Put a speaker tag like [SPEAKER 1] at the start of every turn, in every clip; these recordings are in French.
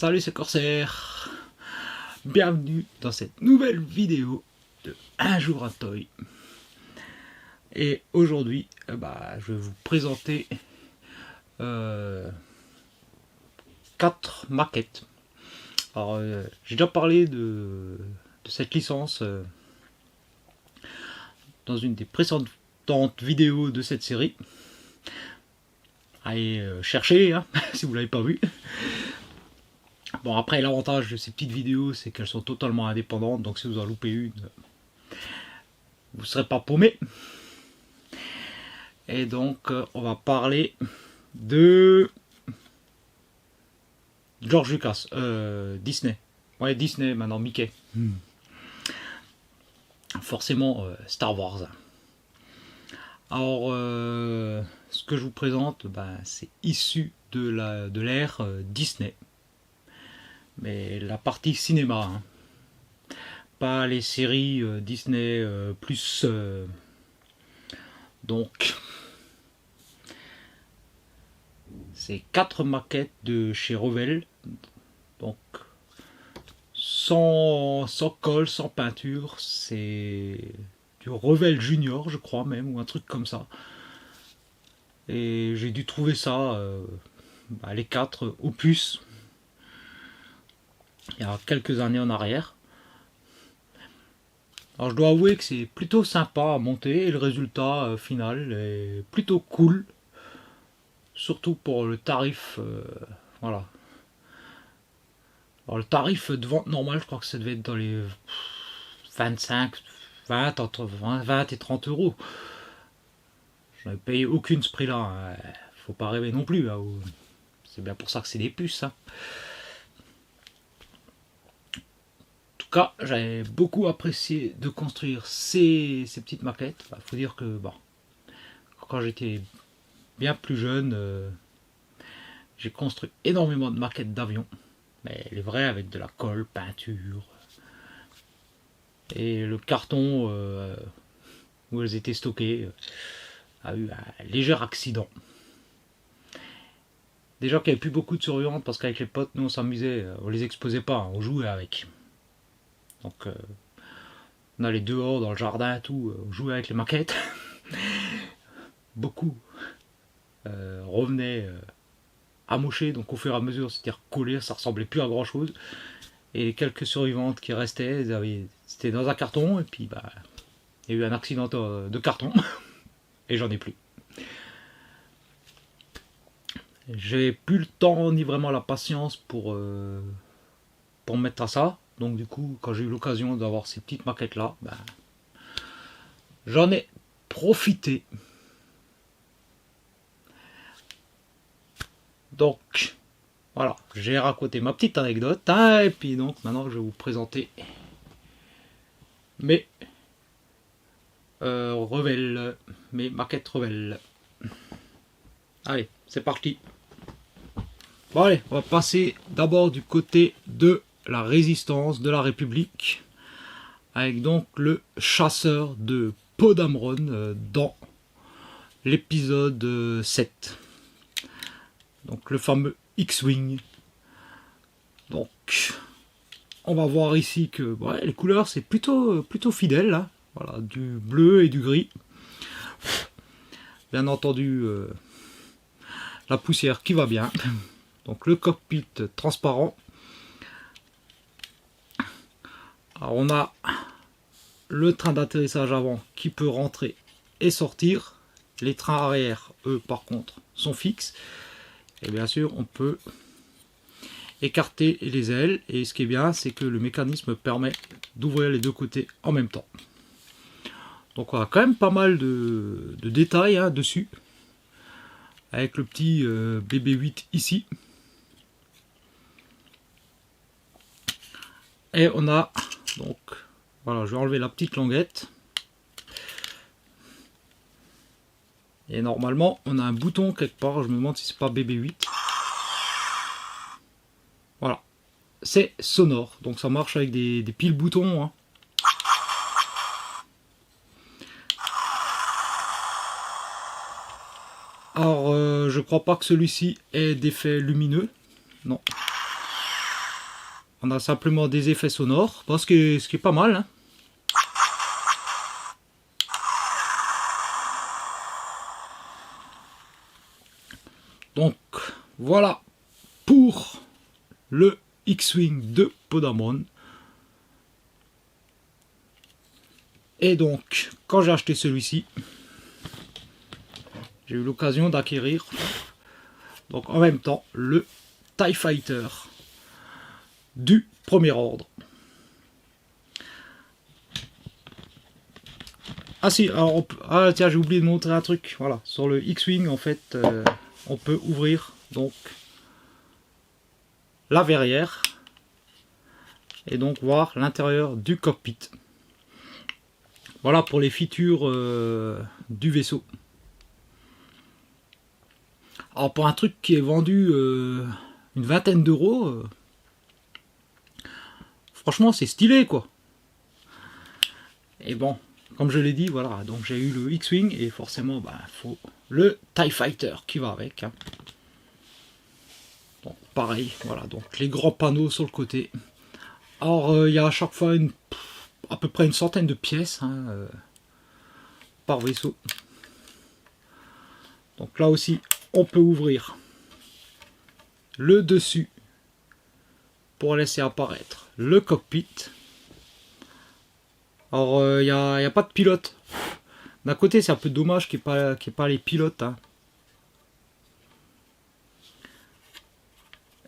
[SPEAKER 1] Salut, c'est Corsair. Bienvenue dans cette nouvelle vidéo de Un jour un toy. Et aujourd'hui, je vais vous présenter 4 maquettes. Alors, j'ai déjà parlé de cette licence dans une des précédentes vidéos de cette série. Allez chercher, hein, si vous ne l'avez pas vu. Bon, après, l'avantage de ces petites vidéos, c'est qu'elles sont totalement indépendantes. Donc si vous en loupez une, vous ne serez pas paumé. Et donc, on va parler de George Lucas, Disney. Ouais, Disney, maintenant Mickey. Forcément, Star Wars. Alors, ce que je vous présente, c'est issu de l'ère Disney. Mais la partie cinéma, hein. Pas les séries Disney plus. Donc, c'est 4 maquettes de chez Revell. Donc, sans colle, sans peinture. C'est du Revell Junior, je crois même, ou un truc comme ça. Et j'ai dû trouver ça, les 4 opus, il y a quelques années en arrière. Alors je dois avouer que c'est plutôt sympa à monter et le résultat final est plutôt cool. Surtout pour le tarif. Voilà. Alors le tarif de vente normal, je crois que ça devait être dans les 20, entre 20 et 30 euros. Je n'avais payé aucune ce prix-là. Hein. Faut pas rêver non plus. Hein. C'est bien pour ça que c'est des puces. Hein. J'avais beaucoup apprécié de construire ces petites maquettes. Il faut dire que quand j'étais bien plus jeune, j'ai construit énormément de maquettes d'avions, mais les vraies avec de la colle, peinture, et le carton où elles étaient stockées a eu un léger accident. Déjà qu'il n'y avait plus beaucoup de survivantes parce qu'avec les potes, nous on s'amusait, on les exposait pas, on jouait avec. Donc on allait dehors dans le jardin, tout, on jouait avec les maquettes. Beaucoup revenaient amochés, donc au fur et à mesure c'était recollé, ça ressemblait plus à grand chose. Et les quelques survivantes qui restaient, c'était dans un carton, et puis il y a eu un accident de carton, et j'en ai plus. J'ai plus le temps ni vraiment la patience pour me mettre à ça. Donc du coup, quand j'ai eu l'occasion d'avoir ces petites maquettes là, j'en ai profité. Donc voilà, j'ai raconté ma petite anecdote, hein, et puis donc maintenant je vais vous présenter mes Revell, mes maquettes Revell. Allez, c'est parti. Bon allez, on va passer d'abord du côté de la résistance de la République, avec donc le chasseur de Podamron dans l'épisode 7. Donc le fameux X-Wing. Donc on va voir ici que les couleurs c'est plutôt fidèle, hein. Voilà, du bleu et du gris. Bien entendu la poussière qui va bien. Donc le cockpit transparent. Alors on a le train d'atterrissage avant qui peut rentrer et sortir. Les trains arrière, eux, par contre, sont fixes. Et bien sûr, on peut écarter les ailes. Et ce qui est bien, c'est que le mécanisme permet d'ouvrir les deux côtés en même temps. Donc on a quand même pas mal de détails, hein, dessus. Avec le petit BB-8 ici. Et on a donc, voilà, je vais enlever la petite languette. Et normalement, on a un bouton quelque part. Je me demande si c'est pas BB-8. Voilà, c'est sonore, donc ça marche avec des piles boutons. Hein. Alors, je crois pas que celui-ci ait d'effet lumineux. Non. on a simplement des effets sonores, ce qui est pas mal, hein. Donc voilà pour le X-Wing de Podamon. Et donc quand j'ai acheté celui-ci, j'ai eu l'occasion d'acquérir donc en même temps le TIE Fighter du premier ordre. Ah si, alors ah tiens, j'ai oublié de montrer un truc. Voilà, sur le X-Wing en fait, on peut ouvrir donc la verrière et donc voir l'intérieur du cockpit. Voilà pour les features du vaisseau. Alors pour un truc qui est vendu une vingtaine d'euros, franchement c'est stylé quoi. Et bon, comme je l'ai dit, voilà, donc j'ai eu le X-Wing et forcément bah, faut le TIE Fighter qui va avec, hein. Donc pareil, voilà, donc les grands panneaux sur le côté. Alors il y a à chaque fois à peu près une centaine de pièces, hein, par vaisseau. Donc là aussi on peut ouvrir le dessus pour laisser apparaître le cockpit. Alors il n'y a pas de pilote. D'un côté c'est un peu dommage qu'il n'y ait pas les pilotes, hein.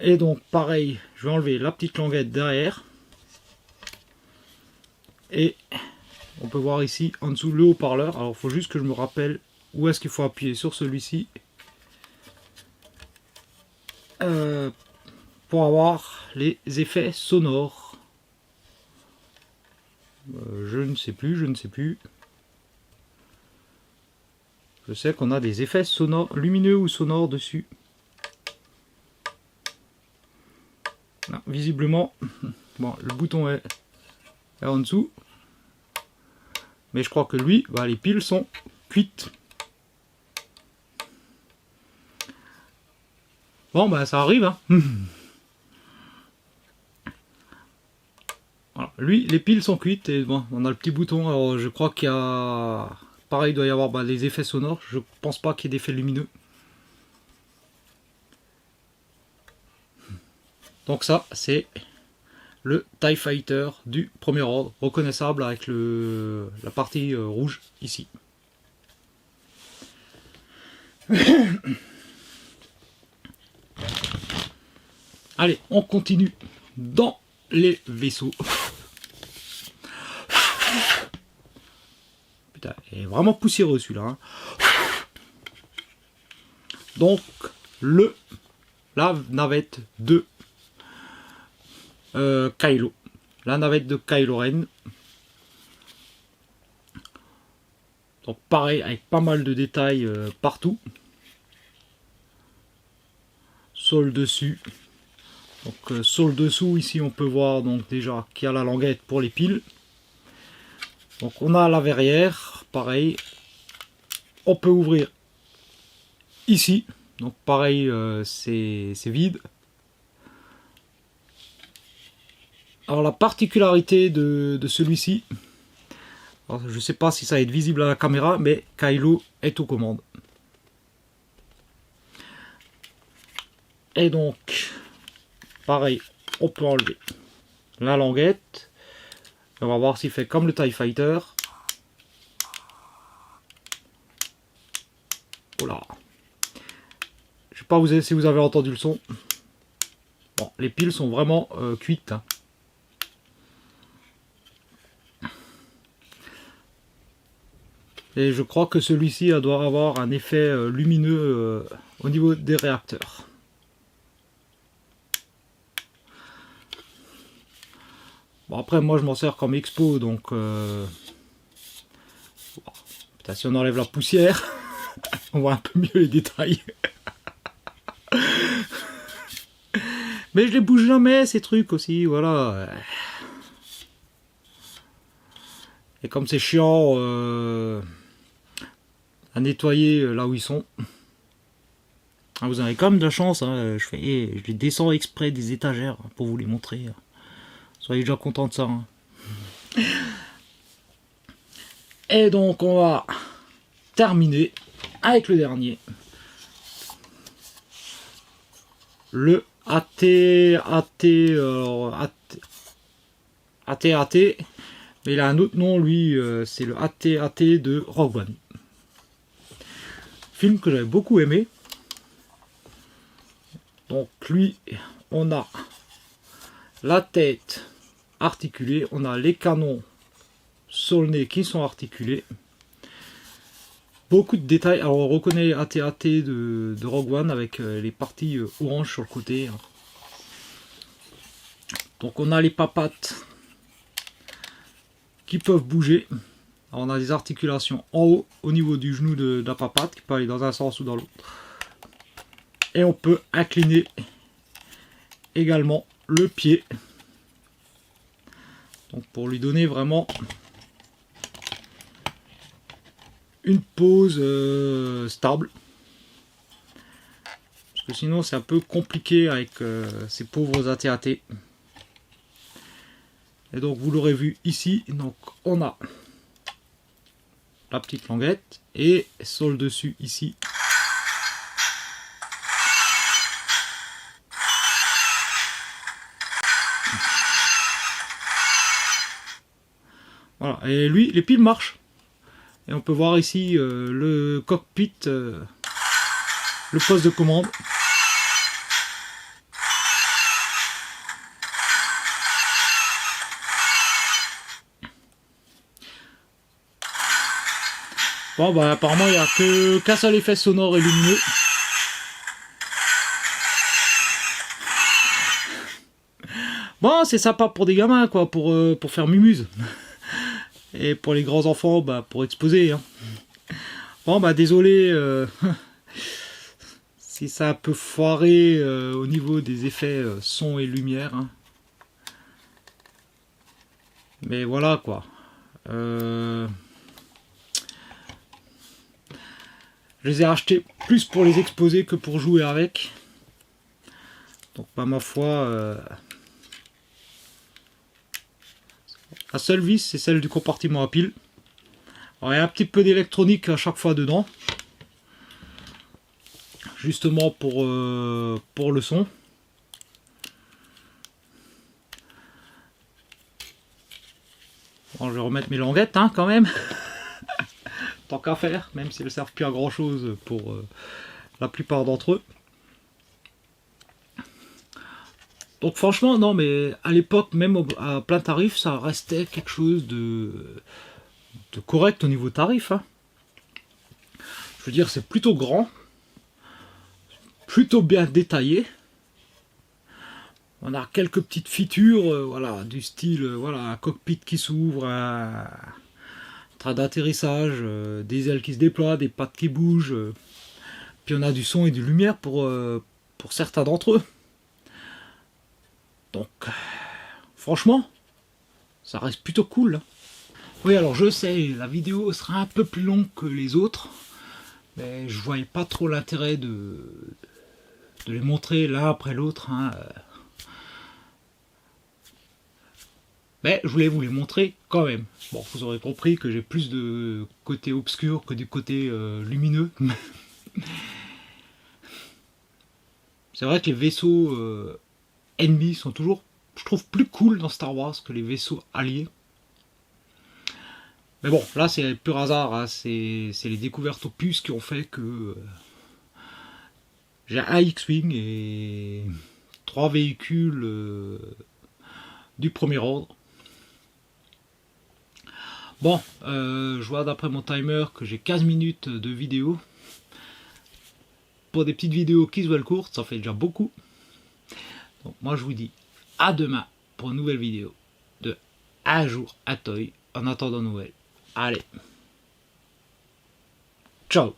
[SPEAKER 1] Et donc pareil, je vais enlever la petite languette derrière. Et on peut voir ici en dessous le haut-parleur. Alors il faut juste que je me rappelle où est-ce qu'il faut appuyer sur celui-ci pour avoir les effets sonores. Je ne sais plus. Je sais qu'on a des effets sonores, lumineux ou sonores dessus. Non, visiblement, bon, le bouton est en dessous. Mais je crois que lui, bah, les piles sont cuites. Bon, bah ça arrive, hein. Voilà. Lui, les piles sont cuites et bon, on a le petit bouton. Alors je crois qu'il y a... Pareil, il doit y avoir bah, des effets sonores. Je pense pas qu'il y ait d'effets lumineux. Donc ça, c'est le TIE Fighter du premier ordre, reconnaissable avec la partie rouge ici. Allez, on continue dans les vaisseaux. Putain, il est vraiment poussiéreux celui-là, hein. Donc, la navette de Kylo. La navette de Kylo Ren. Donc pareil, avec pas mal de détails partout. Sur le dessus. Donc sur le dessous, ici, on peut voir donc déjà qu'il y a la languette pour les piles. Donc on a la verrière, pareil. On peut ouvrir ici. Donc pareil, c'est vide. Alors la particularité de celui-ci, je ne sais pas si ça va être visible à la caméra, mais Kylo est aux commandes. Et donc, pareil, on peut enlever la languette. On va voir s'il fait comme le TIE Fighter. Voilà. Je sais pas si vous avez entendu le son. Bon, les piles sont vraiment cuites, hein. Et je crois que celui-ci doit avoir un effet lumineux au niveau des réacteurs. Bon après moi je m'en sers comme expo donc putain, si on enlève la poussière on voit un peu mieux les détails. Mais je les bouge jamais ces trucs aussi, voilà. Et comme c'est chiant à nettoyer là où ils sont. Ah, vous avez quand même de la chance, hein. Je les descends exprès des étagères pour vous les montrer. Soyez déjà contents de ça. Hein. Et donc on va terminer avec le dernier. Le AT-AT, mais il a un autre nom, lui, c'est le AT-AT de Rogue One. Film que j'avais beaucoup aimé. Donc lui, on a la tête articulée, on a les canons sur le nez qui sont articulés. Beaucoup de détails. Alors on reconnaît AT-AT de Rogue One avec les parties orange sur le côté. Donc on a les papates qui peuvent bouger. Alors, on a des articulations en haut au niveau du genou de la papate qui peut aller dans un sens ou dans l'autre. Et on peut incliner également le pied. Donc pour lui donner vraiment une pose stable. Parce que sinon c'est un peu compliqué avec ces pauvres AT-AT. Et donc vous l'aurez vu ici, donc on a la petite languette et sur le dessus ici. Voilà, et lui, les piles marchent. Et on peut voir ici le cockpit, le poste de commande. Bon bah apparemment il n'y a qu'un seul effet sonore et lumineux. Bon c'est sympa pour des gamins quoi, pour faire mumuse. Et pour les grands enfants, bah pour exposer. Hein. Bon bah désolé si ça a un peu foiré au niveau des effets son et lumière. Hein. Mais voilà quoi. Je les ai rachetés plus pour les exposer que pour jouer avec. Donc bah, ma foi, la seule vis c'est celle du compartiment à pile. Alors, il y a un petit peu d'électronique à chaque fois dedans. Justement pour le son. Bon, je vais remettre mes languettes hein, quand même. Tant qu'à faire, même s'ils ne servent plus à grand chose pour la plupart d'entre eux. Donc franchement, non mais à l'époque, même à plein tarif, ça restait quelque chose de correct au niveau tarif. Hein. Je veux dire, c'est plutôt grand, plutôt bien détaillé. On a quelques petites features, voilà, du style, voilà, un cockpit qui s'ouvre, un train d'atterrissage, des ailes qui se déploient, des pattes qui bougent. Puis on a du son et de lumière pour certains d'entre eux. Donc, franchement, ça reste plutôt cool. Hein. Oui, alors je sais, la vidéo sera un peu plus longue que les autres, mais je voyais pas trop l'intérêt de les montrer l'un après l'autre. Hein. Mais je voulais vous les montrer quand même. Bon, vous aurez compris que j'ai plus de côté obscur que du côté lumineux. C'est vrai que les vaisseaux ennemis sont toujours, je trouve, plus cool dans Star Wars que les vaisseaux alliés. Mais bon, là c'est pur hasard, hein. C'est les découvertes opus qui ont fait que j'ai un X-Wing et 3 véhicules du premier ordre. Bon, je vois d'après mon timer que j'ai 15 minutes de vidéo. Pour des petites vidéos qui se veulent courtes, ça fait déjà beaucoup. Donc moi je vous dis à demain pour une nouvelle vidéo de Un jour à Toy en attendant Noël. Allez, ciao.